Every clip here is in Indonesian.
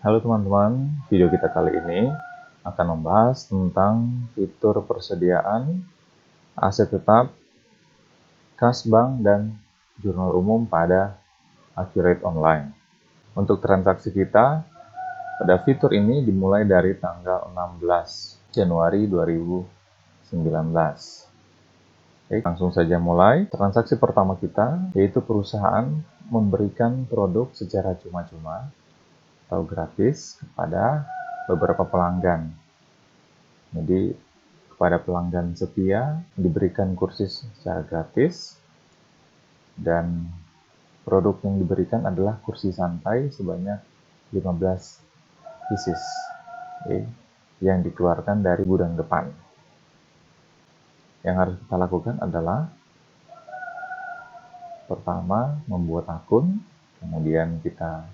Halo teman-teman, video kita kali ini akan membahas tentang fitur persediaan aset tetap, kas bank, dan jurnal umum pada Accurate Online. Untuk transaksi kita, pada fitur ini dimulai dari tanggal 16 Januari 2019. Oke, langsung saja mulai. Transaksi pertama kita yaitu perusahaan memberikan produk secara cuma-cuma atau gratis kepada beberapa pelanggan. Jadi kepada pelanggan setia diberikan kursus secara gratis, dan produk yang diberikan adalah kursi santai sebanyak 15 pieces, yang dikeluarkan dari gudang depan. Yang harus kita lakukan adalah pertama membuat akun, kemudian kita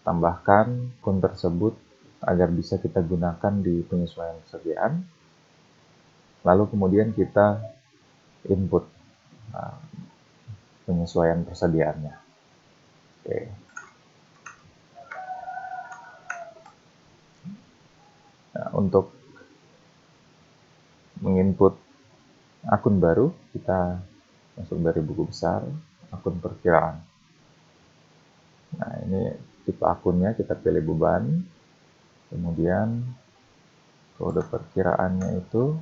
tambahkan akun tersebut agar bisa kita gunakan di penyesuaian persediaan. Lalu kemudian kita input penyesuaian persediaannya. Oke. Nah, untuk menginput akun baru, kita masuk dari buku besar, akun perkiraan. Nah, ini tipe akunnya, kita pilih beban, kemudian kode perkiraannya itu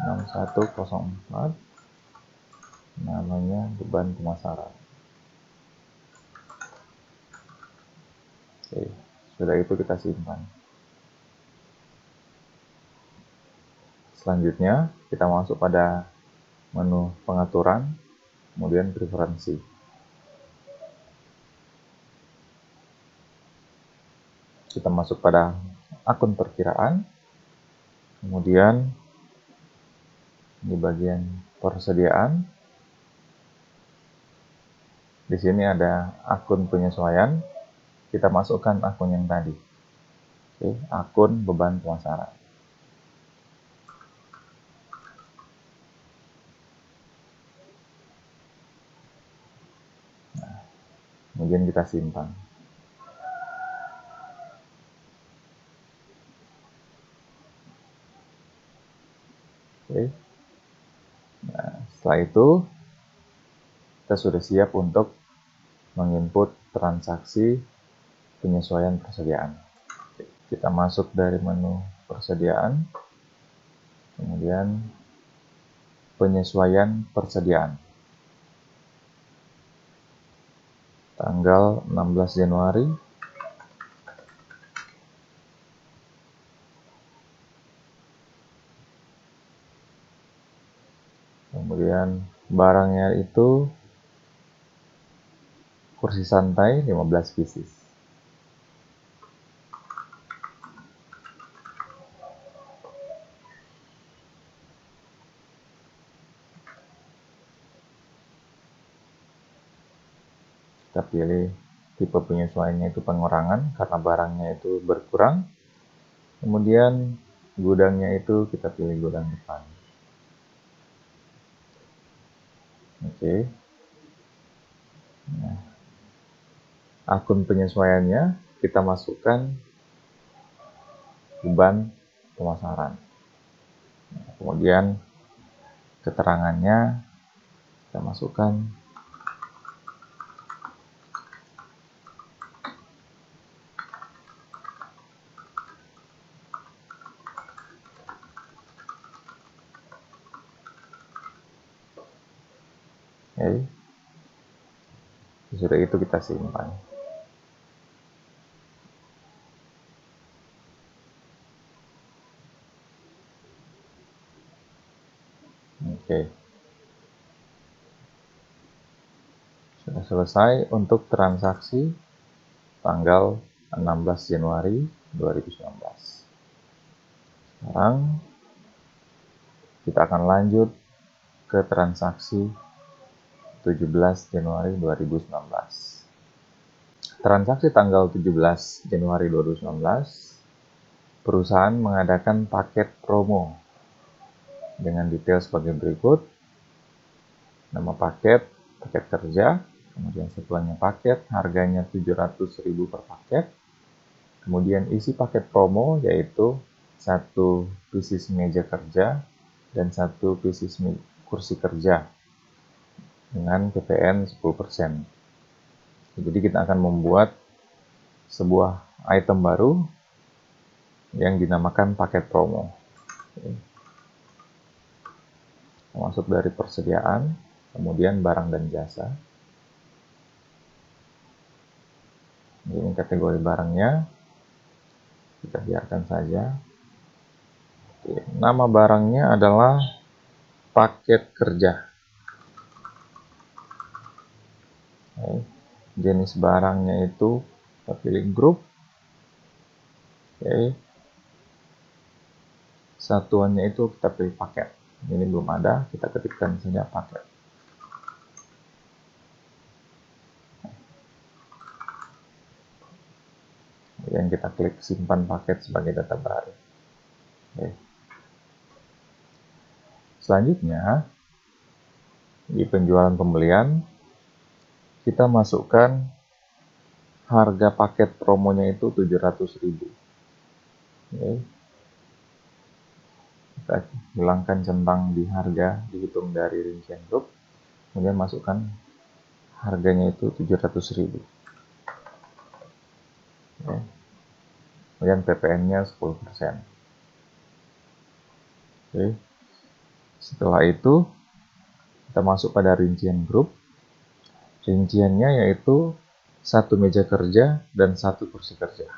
6104, namanya beban pemasaran. Oke, sudah itu kita simpan. Selanjutnya kita masuk pada menu pengaturan, kemudian preferensi. Kita masuk pada akun perkiraan, kemudian di bagian persediaan, di sini ada akun penyesuaian, kita masukkan akun yang tadi. Oke, akun beban pemasaran. Nah, kemudian kita simpan. Oke. Nah, setelah itu kita sudah siap untuk menginput transaksi penyesuaian persediaan. Oke, kita masuk dari menu persediaan, kemudian penyesuaian persediaan. Tanggal 16 Januari, kemudian barangnya itu kursi santai 15 pieces. Kita pilih tipe penyesuaiannya itu pengurangan karena barangnya itu berkurang. Kemudian gudangnya itu kita pilih gudang depan. Oke. Nah, akun penyesuaiannya kita masukkan beban pemasaran. Nah, kemudian keterangannya kita masukkan Oke. Sudah itu kita simpan. Oke. Sudah selesai untuk transaksi tanggal 16 Januari 2019. Sekarang kita akan lanjut ke transaksi 17 Januari 2019. Transaksi tanggal 17 Januari 2019, perusahaan mengadakan paket promo dengan detail sebagai berikut. Nama paket kerja, kemudian setelahnya paket, harganya 700.000 per paket, Kemudian isi paket promo yaitu 1 pieces meja kerja dan 1 pieces kursi kerja dengan PPN 10%. Jadi kita akan membuat sebuah item baru yang dinamakan paket promo. Masuk dari persediaan, kemudian barang dan jasa. Ini kategori barangnya, kita biarkan saja. Oke, nama barangnya adalah paket kerja. Oke, jenis barangnya itu kita pilih grup. Oke, satuannya itu kita pilih paket. Ini belum ada, kita ketikkan saja paket. Kemudian kita klik simpan paket sebagai data baru. Oke. Selanjutnya, di penjualan pembelian, kita masukkan harga paket promonya itu 700.000. Oke. Kita hilangkan centang di harga, dihitung dari rincian grup, kemudian masukkan harganya itu 700.000. Oke. Kemudian PPN-nya 10%. Oke. Setelah itu, kita masuk pada rincian grup. Rinciannya yaitu 1 meja kerja dan 1 kursi kerja.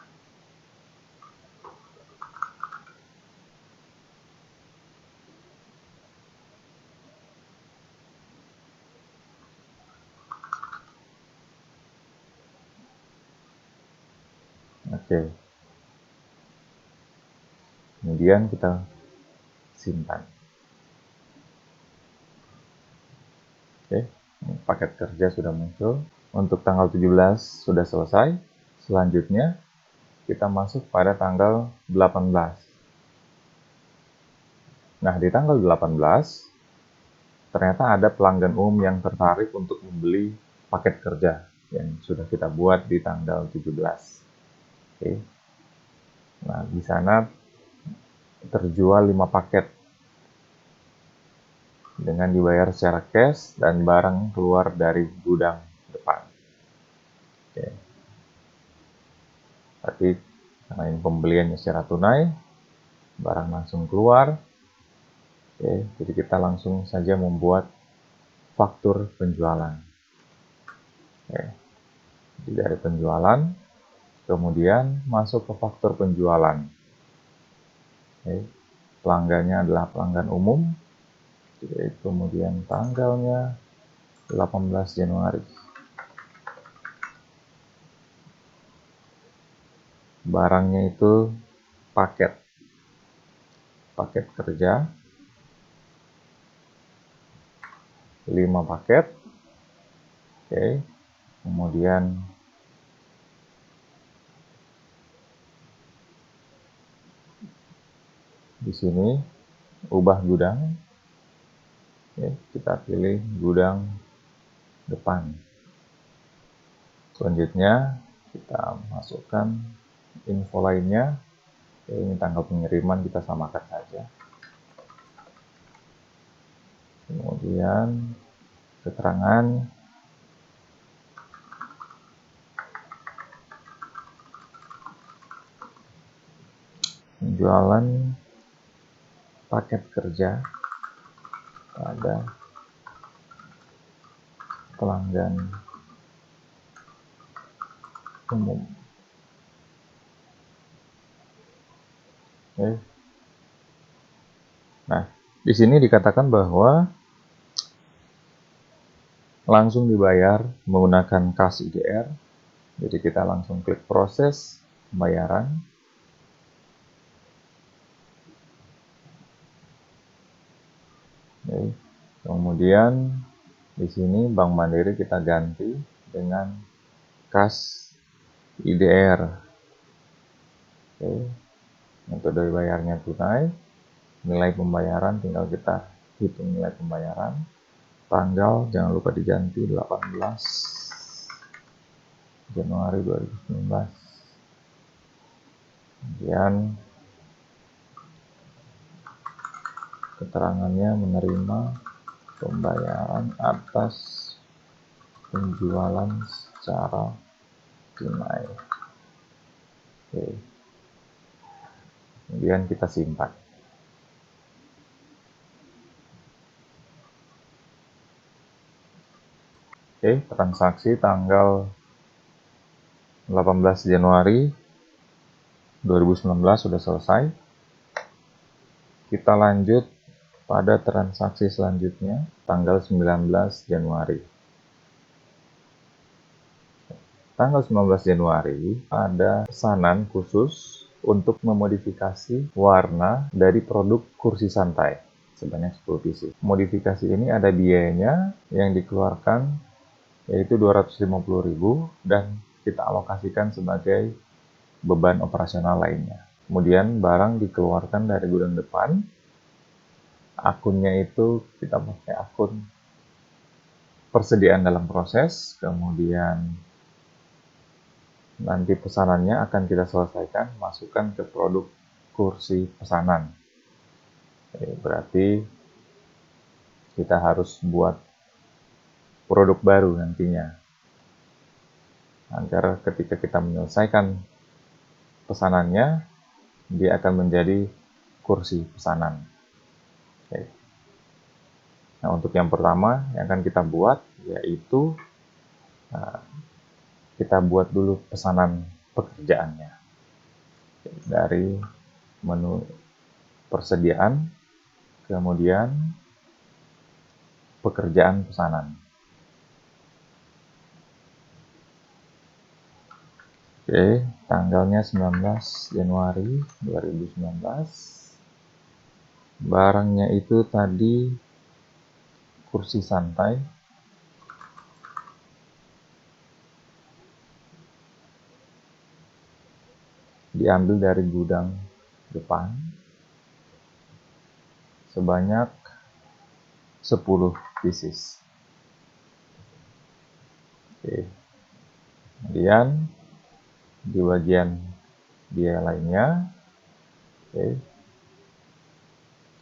Oke. Kemudian kita simpan. Oke, paket kerja sudah muncul. Untuk tanggal 17 sudah selesai. Selanjutnya kita masuk pada tanggal 18. Nah, di tanggal 18 ternyata ada pelanggan umum yang tertarik untuk membeli paket kerja yang sudah kita buat di tanggal 17. Oke. Nah, di sana terjual 5 paket dengan dibayar secara cash dan barang keluar dari gudang depan. Oke. Berarti karena ini pembeliannya secara tunai, barang langsung keluar. Oke, jadi kita langsung saja membuat faktur penjualan. Oke. Jadi dari penjualan, kemudian masuk ke faktur penjualan. Oke. Pelanggannya adalah pelanggan umum. Jadi, kemudian tanggalnya 18 Januari. Barangnya itu paket kerja, 5 paket. Oke. Kemudian di sini ubah gudang. Oke, kita pilih gudang depan. Selanjutnya kita masukkan info lainnya. Oke, ini tanggal pengiriman kita samakan saja. Kemudian keterangan penjualan paket kerja pada pelanggan umum. Oke. Nah, di sini dikatakan bahwa langsung dibayar menggunakan kas IDR. Jadi kita langsung klik proses pembayaran. Oke. Kemudian di sini Bank Mandiri kita ganti dengan kas IDR. Oke. Metode bayarnya tunai. Nilai pembayaran tinggal kita hitung nilai pembayaran. Tanggal jangan lupa diganti 18 Januari 2019. Kemudian keterangannya menerima pembayaran atas penjualan secara tunai. Oke. Kemudian kita simpan. Oke, transaksi tanggal 18 Januari 2019 sudah selesai. Kita lanjut pada transaksi selanjutnya, tanggal 19 Januari. Tanggal 19 Januari ada pesanan khusus untuk memodifikasi warna dari produk kursi santai sebanyak 10 pieces. Modifikasi ini ada biayanya yang dikeluarkan yaitu 250.000 dan kita alokasikan sebagai beban operasional lainnya. Kemudian barang dikeluarkan dari gudang depan. Akunnya itu kita pakai akun persediaan dalam proses, kemudian nanti pesanannya akan kita selesaikan, masukkan ke produk kursi pesanan. Berarti kita harus buat produk baru nantinya, agar ketika kita menyelesaikan pesanannya, dia akan menjadi kursi pesanan. Nah, untuk yang pertama yang akan kita buat, yaitu kita buat dulu pesanan pekerjaannya. Dari menu persediaan, kemudian pekerjaan pesanan. Oke, tanggalnya 19 Januari 2019. Barangnya itu tadi kursi santai. Diambil dari gudang depan sebanyak 10 pieces. Oke. Kemudian di bagian biaya lainnya,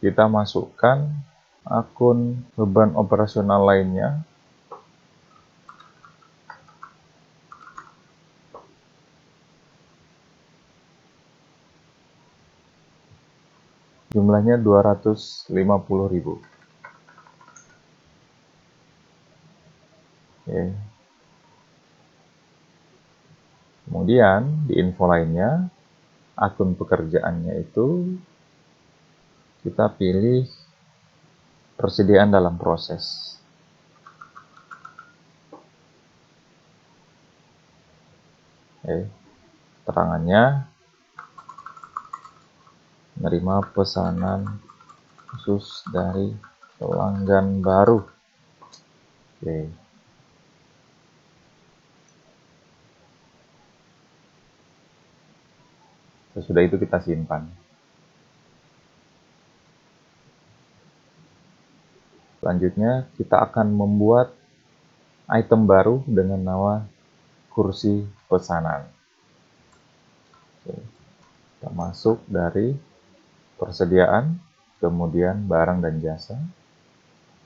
kita masukkan akun beban operasional lainnya. Jumlahnya 250.000. Oke. Kemudian di info lainnya, akun pekerjaannya itu kita pilih persediaan dalam proses. Oke. Keterangannya menerima pesanan khusus dari pelanggan baru. Oke. Sesudah itu kita simpan. Selanjutnya kita akan membuat item baru dengan nama kursi pesanan. Oke. Kita masuk dari persediaan, kemudian barang dan jasa.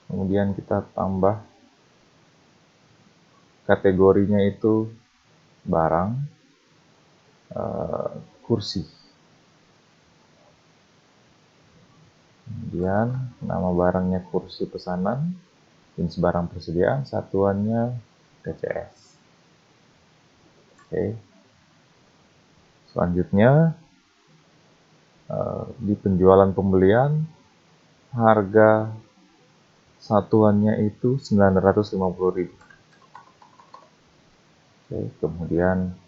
Kemudian kita tambah kategorinya itu barang, kursi. Kemudian nama barangnya kursi pesanan, jenis barang persediaan, satuannya TCS. Oke. Selanjutnya di penjualan pembelian, harga satuannya itu 950.000. Oke, kemudian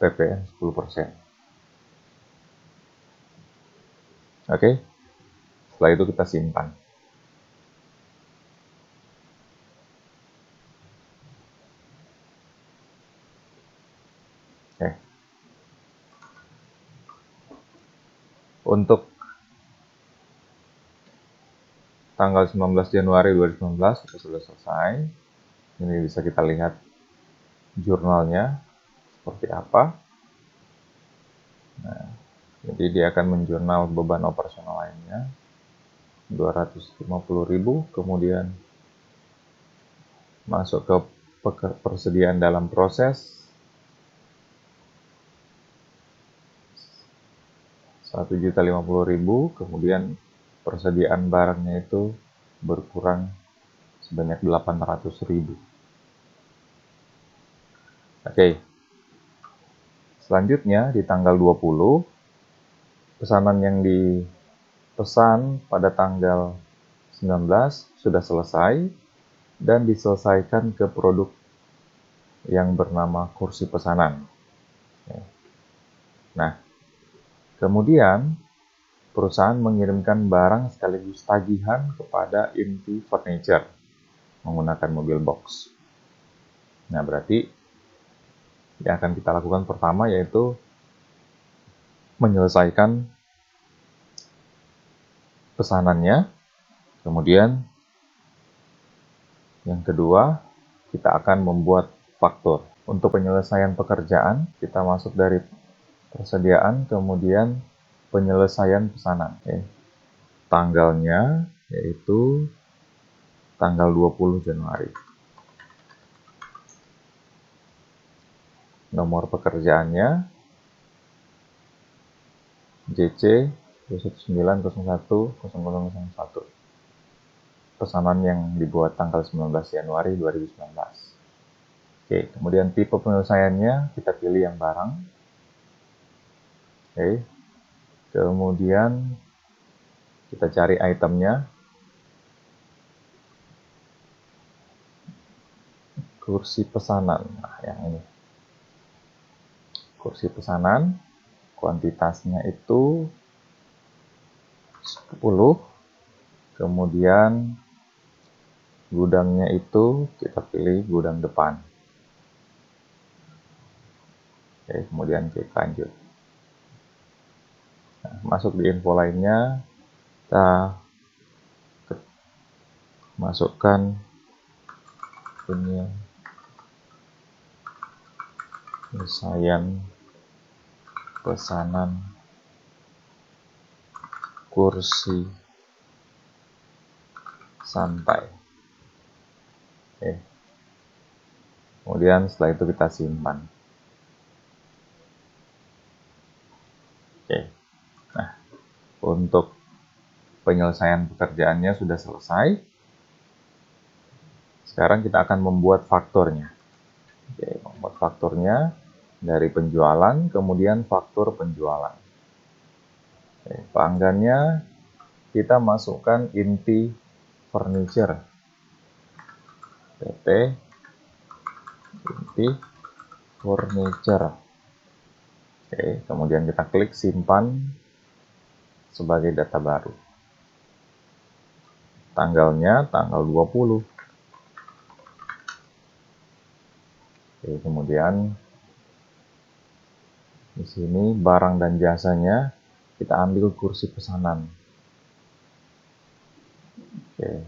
PPN 10%. Oke, setelah itu kita simpan. Oke. Untuk tanggal 19 Januari 2019 sudah selesai. Ini bisa kita lihat jurnalnya seperti apa. Nah, jadi dia akan menjurnal beban operasional lainnya 250.000, kemudian masuk ke persediaan dalam proses 1.050.000, kemudian persediaan barangnya itu berkurang sebanyak 800.000. Oke. Selanjutnya di tanggal 20, pesanan yang dipesan pada tanggal 19 sudah selesai dan diselesaikan ke produk yang bernama kursi pesanan. Nah, kemudian perusahaan mengirimkan barang sekaligus tagihan kepada Inti Furniture menggunakan mobil box. Nah, berarti yang akan kita lakukan pertama yaitu menyelesaikan pesanannya. Kemudian yang kedua, kita akan membuat faktur. Untuk penyelesaian pekerjaan, kita masuk dari persediaan, kemudian penyelesaian pesanan. Tanggalnya yaitu tanggal 20 Januari. Nomor pekerjaannya JC 219010001. Pesanan yang dibuat tanggal 19 Januari 2019. Oke, kemudian tipe penyelesaiannya kita pilih yang barang. Oke. Kemudian kita cari itemnya. Kursi pesanan. Nah, yang ini. Kursi pesanan, kuantitasnya itu 10. Kemudian gudangnya itu kita pilih gudang depan. Oke, kemudian klik lanjut. Nah, masuk di info lainnya, kita masukkan penyelesaian pesanan kursi santai. Oke. Kemudian setelah itu kita simpan. Oke. Nah, untuk penyelesaian pekerjaannya sudah selesai. Sekarang kita akan membuat fakturnya. Oke, membuat fakturnya dari penjualan, kemudian faktur penjualan. Oke, pelanggannya kita masukkan Inti Furniture. PT Inti Furniture. Oke, kemudian kita klik simpan sebagai data baru. Tanggalnya tanggal 20. Oke, kemudian di sini barang dan jasanya kita ambil kursi pesanan. Oke,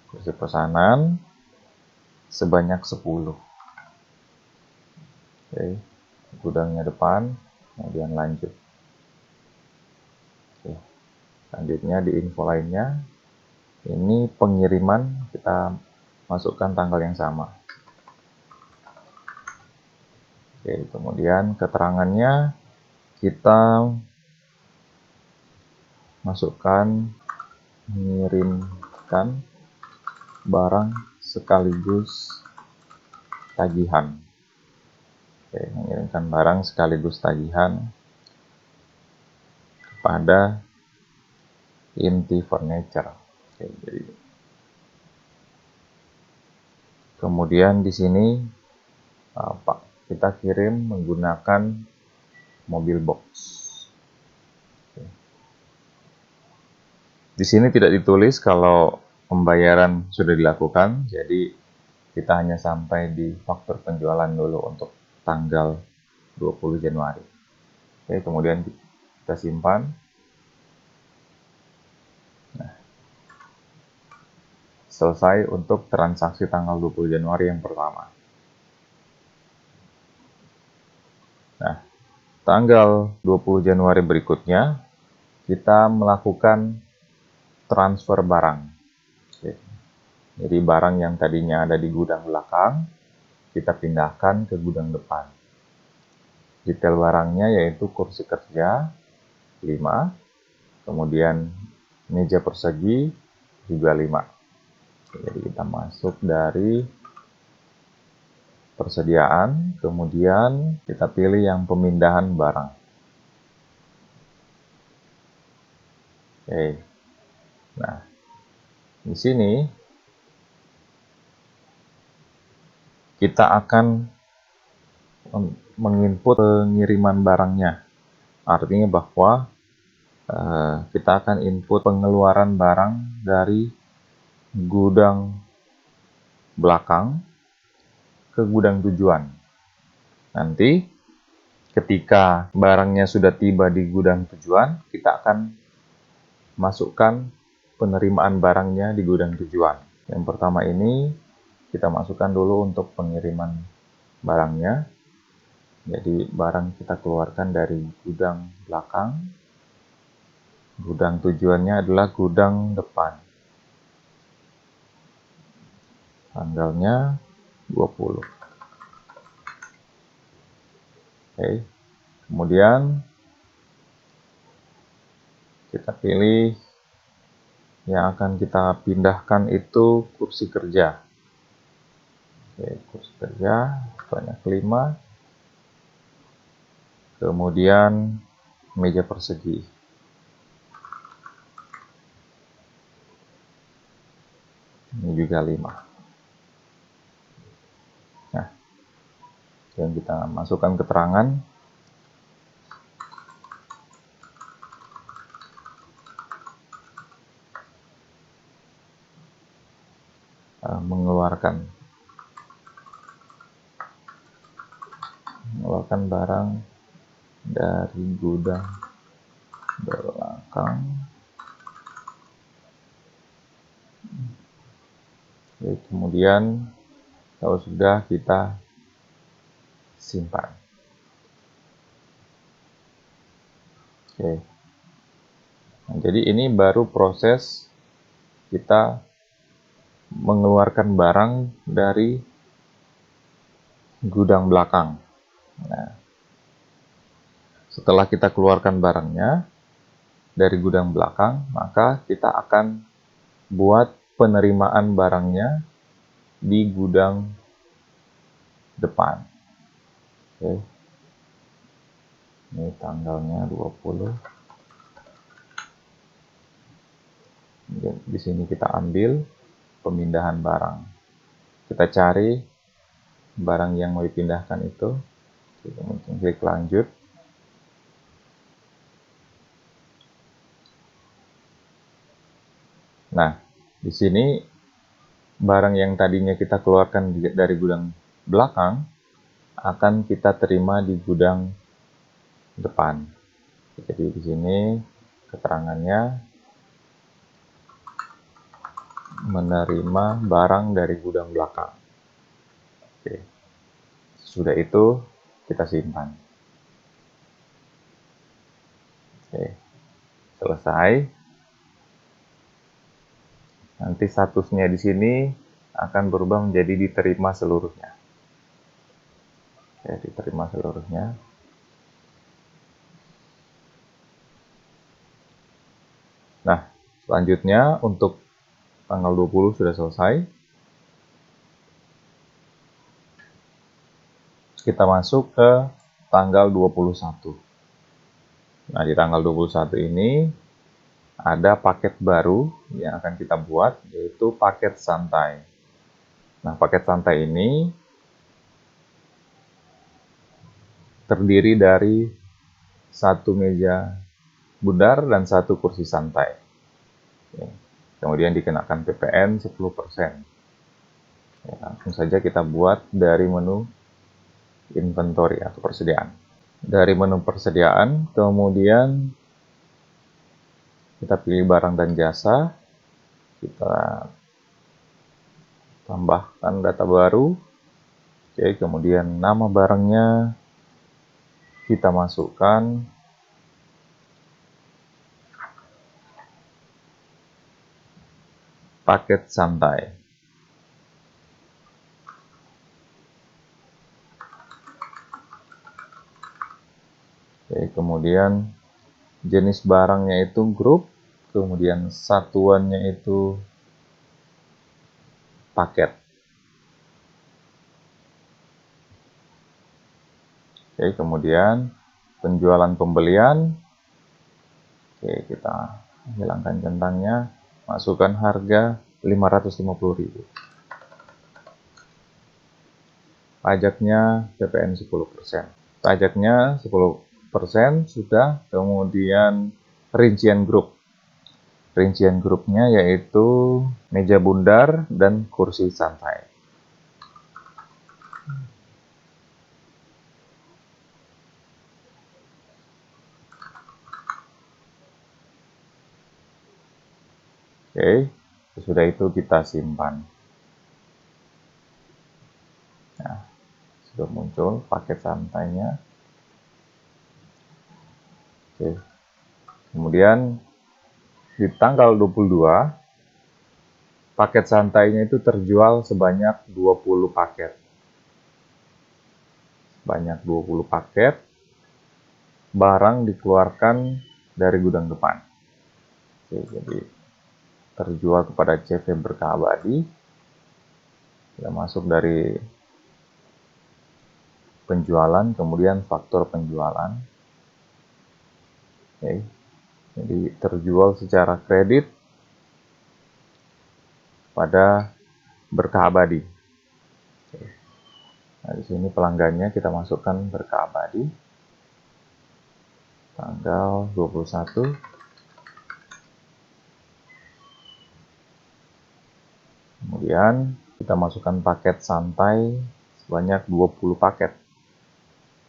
kursi pesanan sebanyak 10. Oke, gudangnya depan, kemudian lanjut. Oke, selanjutnya di info lainnya, ini pengiriman kita masukkan tanggal yang sama. Oke, kemudian keterangannya kita masukkan mengirimkan barang sekaligus tagihan. Oke, mengirimkan barang sekaligus tagihan kepada Inti Furniture. Oke, jadi kemudian di sini kita kirim menggunakan mobil box. Oke. Di sini tidak ditulis kalau pembayaran sudah dilakukan, jadi kita hanya sampai di faktur penjualan dulu untuk tanggal 20 Januari. Oke, kemudian kita simpan. Nah, selesai untuk transaksi tanggal 20 Januari yang pertama. Nah, tanggal 20 Januari berikutnya, kita melakukan transfer barang. Oke. Jadi barang yang tadinya ada di gudang belakang, kita pindahkan ke gudang depan. Detail barangnya yaitu kursi kerja 5, kemudian meja persegi juga 5. Jadi kita masuk dari persediaan, kemudian kita pilih yang pemindahan barang. Oke. Nah, di sini kita akan menginput pengiriman barangnya. Artinya bahwa kita akan input pengeluaran barang dari gudang belakang ke gudang tujuan. Nanti ketika barangnya sudah tiba di gudang tujuan, kita akan masukkan penerimaan barangnya di gudang tujuan. Yang pertama ini kita masukkan dulu untuk pengiriman barangnya. Jadi barang kita keluarkan dari gudang belakang. Gudang tujuannya adalah gudang depan. Tanggalnya 20. Oke. Kemudian kita pilih yang akan kita pindahkan itu kursi kerja. Oke, kursi kerja banyak 5. Kemudian meja persegi. Ini juga 5. Nah, yang kita masukkan keterangan. Mengeluarkan barang dari gudang belakang. Oke, kemudian kalau sudah kita simpan. Oke. Nah, jadi ini baru proses kita mengeluarkan barang dari gudang belakang. Nah, setelah kita keluarkan barangnya dari gudang belakang, maka kita akan buat penerimaan barangnya di gudang depan. Oke. Ini tanggalnya 20. Di sini kita ambil pemindahan barang. Kita cari barang yang mau dipindahkan itu. Kita klik lanjut. Nah, di sini barang yang tadinya kita keluarkan dari gudang belakang akan kita terima di gudang depan. Jadi di sini keterangannya menerima barang dari gudang belakang. Oke. Sudah itu kita simpan. Oke. Selesai. Nanti statusnya di sini akan berubah menjadi diterima seluruhnya. Oke, diterima seluruhnya. Nah, selanjutnya untuk tanggal 20 sudah selesai. Kita masuk ke tanggal 21. Nah, di tanggal 21 ini ada paket baru yang akan kita buat, yaitu paket santai. Nah, paket santai ini terdiri dari 1 meja bundar dan 1 kursi santai. Kemudian dikenakan PPN 10%. Langsung saja kita buat dari menu inventory atau persediaan. Dari menu persediaan, kemudian kita pilih barang dan jasa. Kita tambahkan data baru. Oke, kemudian nama barangnya kita masukkan paket santai. Oke, kemudian jenis barangnya itu grup, kemudian satuannya itu paket. Oke, kemudian penjualan pembelian. Oke, kita hilangkan centangnya, masukkan harga 550.000. Pajaknya PPN 10%. Pajaknya 10% sudah, kemudian rincian grup. Rincian grupnya yaitu meja bundar dan kursi santai. Oke, sesudah itu kita simpan. Nah, sudah muncul paket santainya. Oke. Kemudian di tanggal 22, paket santainya itu terjual sebanyak 20 paket. Banyak 20 paket, barang dikeluarkan dari gudang depan. Oke, jadi terjual kepada CV Berkah Abadi. Ya, masuk dari penjualan, kemudian faktur penjualan. Oke, jadi terjual secara kredit pada Berkah Abadi. Oke. Nah, di sini pelanggannya kita masukkan Berkah Abadi. Tanggal 21. Kemudian kita masukkan paket santai sebanyak 20 paket.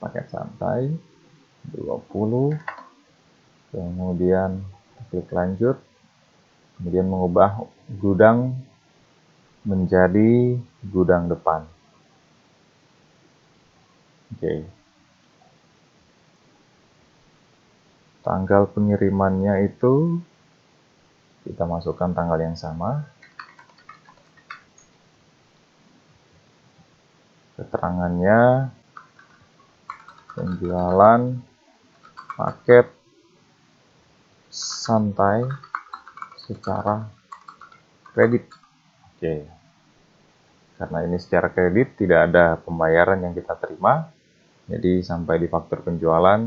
Paket santai 20. Kemudian klik lanjut. Kemudian mengubah gudang menjadi gudang depan. Oke. Tanggal pengirimannya itu kita masukkan tanggal yang sama. Keterangannya penjualan paket santai secara kredit. Oke. Karena ini secara kredit, tidak ada pembayaran yang kita terima. Jadi sampai di faktur penjualan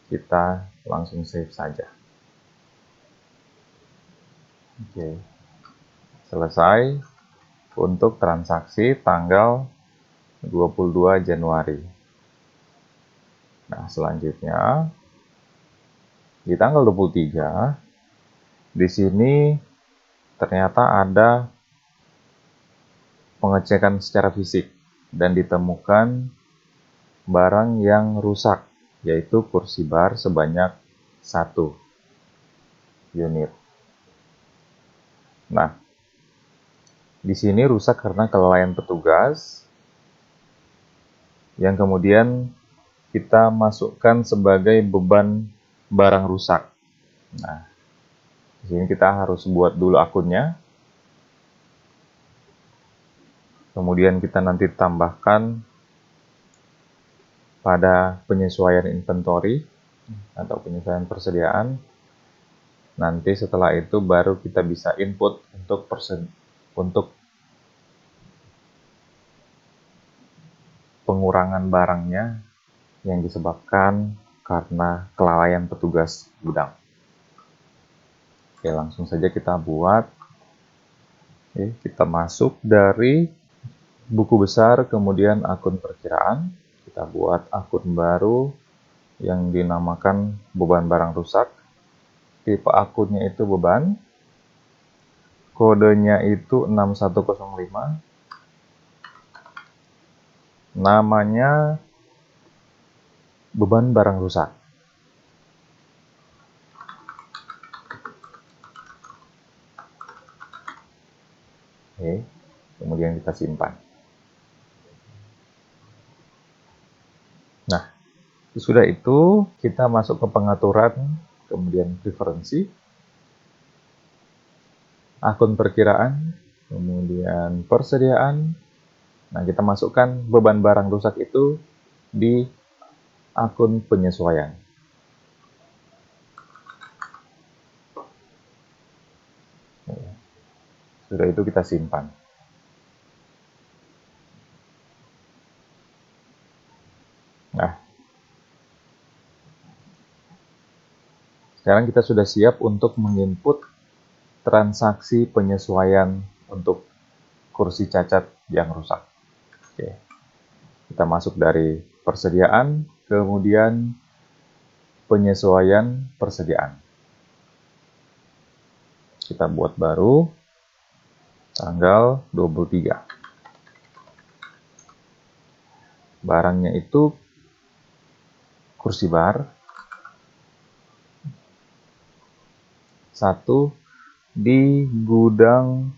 kita langsung save saja. Oke. Selesai untuk transaksi tanggal 22 Januari. Nah, selanjutnya di tanggal 23, di sini ternyata ada pengecekan secara fisik dan ditemukan barang yang rusak, yaitu kursi bar sebanyak 1 unit. Nah, di sini rusak karena kelalaian petugas yang kemudian kita masukkan sebagai beban barang rusak. Nah, di sini kita harus buat dulu akunnya. Kemudian kita nanti tambahkan pada penyesuaian inventory atau penyesuaian persediaan. Nanti setelah itu baru kita bisa input untuk pengurangan barangnya yang disebabkan karena kelalaian petugas gudang. Oke, langsung saja kita buat. Oke, kita masuk dari buku besar, kemudian akun perkiraan. Kita buat akun baru yang dinamakan beban barang rusak. Tipe akunnya itu beban. Kodenya itu 6105. Namanya beban barang rusak. Oke, kemudian kita simpan. Nah, Sesudah itu kita masuk ke pengaturan, kemudian preferensi, akun perkiraan, kemudian persediaan. Nah, kita masukkan beban barang rusak itu di akun penyesuaian. Sudah itu kita simpan. Nah, sekarang kita sudah siap untuk menginput transaksi penyesuaian untuk kursi cacat yang rusak. Oke. Kita masuk dari persediaan, kemudian penyesuaian persediaan. Kita buat baru tanggal 23. Barangnya itu kursi bar 1 di gudang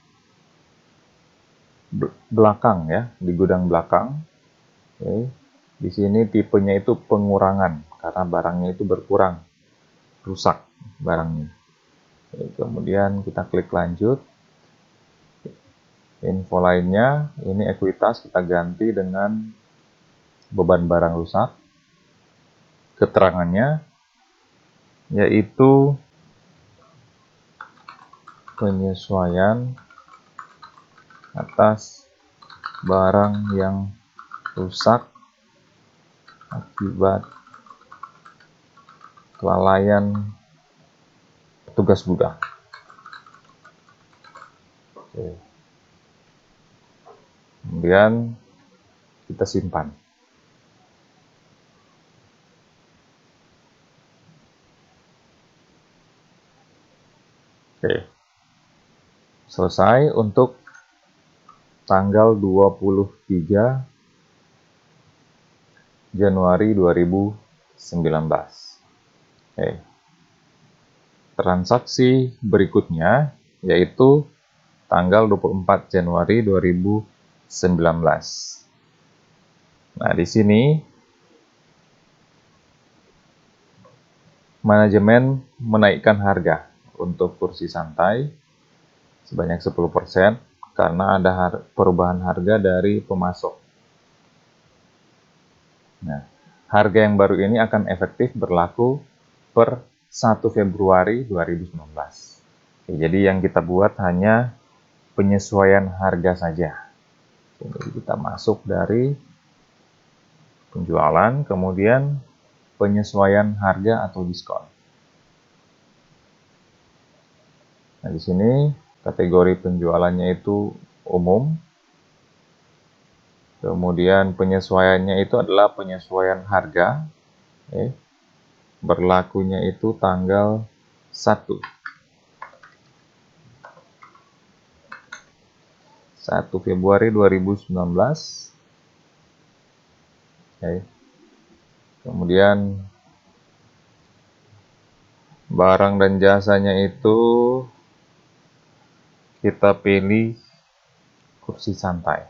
belakang ya, di gudang belakang. Oke. Di sini tipenya itu pengurangan karena barangnya itu berkurang, rusak barangnya. Oke, kemudian kita klik lanjut. Info lainnya, ini ekuitas kita ganti dengan beban barang rusak. Keterangannya yaitu penyesuaian atas barang yang rusak akibat kelalaian petugas gudang. Oke. Kemudian kita simpan. Oke. Selesai untuk tanggal 23 Januari 2019. Oke. Transaksi berikutnya yaitu tanggal 24 Januari 2019. Nah, di sini manajemen menaikkan harga untuk kursi santai sebanyak 10% karena ada perubahan harga dari pemasok. Nah, harga yang baru ini akan efektif berlaku per 1 Februari 2019. Oke, jadi yang kita buat hanya penyesuaian harga saja. Jadi kita masuk dari penjualan, kemudian penyesuaian harga atau diskon. Nah, di sini kategori penjualannya itu umum. Kemudian penyesuaiannya itu adalah penyesuaian harga. Berlakunya itu tanggal 1 Februari 2019. Kemudian barang dan jasanya itu kita pilih kursi santai.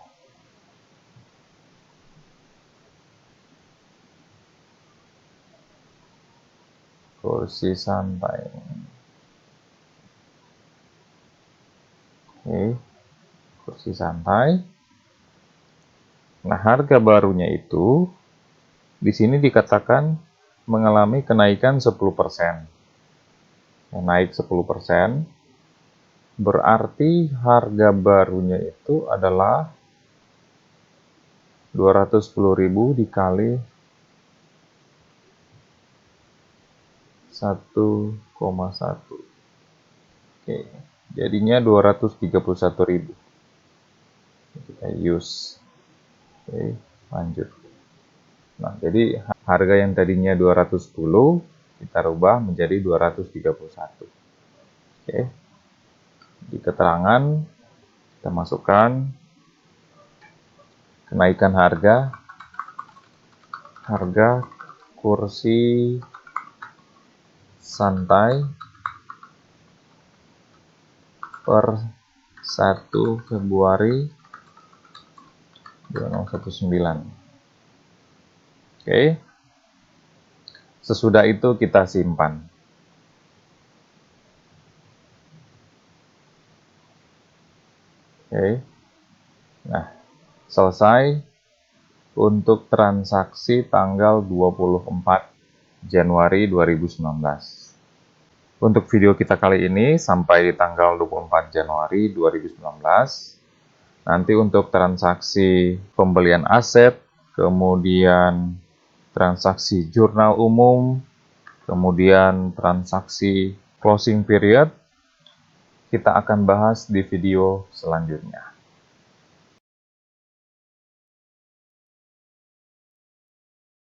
Kursi santai. Oke. Kursi santai. Nah, harga barunya itu di sini dikatakan mengalami kenaikan 10%. Naik 10%. Berarti harga barunya itu adalah 210.000 dikali 1,1. Oke, jadinya 231.000. Kita use. Oke, lanjut. Nah, jadi harga yang tadinya 210 kita rubah menjadi 231. Oke. Di keterangan kita masukkan kenaikan harga kursi santai per 1 Februari 2019. Oke. Sesudah itu kita simpan. Oke. Nah, selesai untuk transaksi tanggal 24 Januari 2019. Untuk video kita kali ini sampai di tanggal 24 Januari 2019. Nanti untuk transaksi pembelian aset, kemudian transaksi jurnal umum, kemudian transaksi closing period, kita akan bahas di video selanjutnya.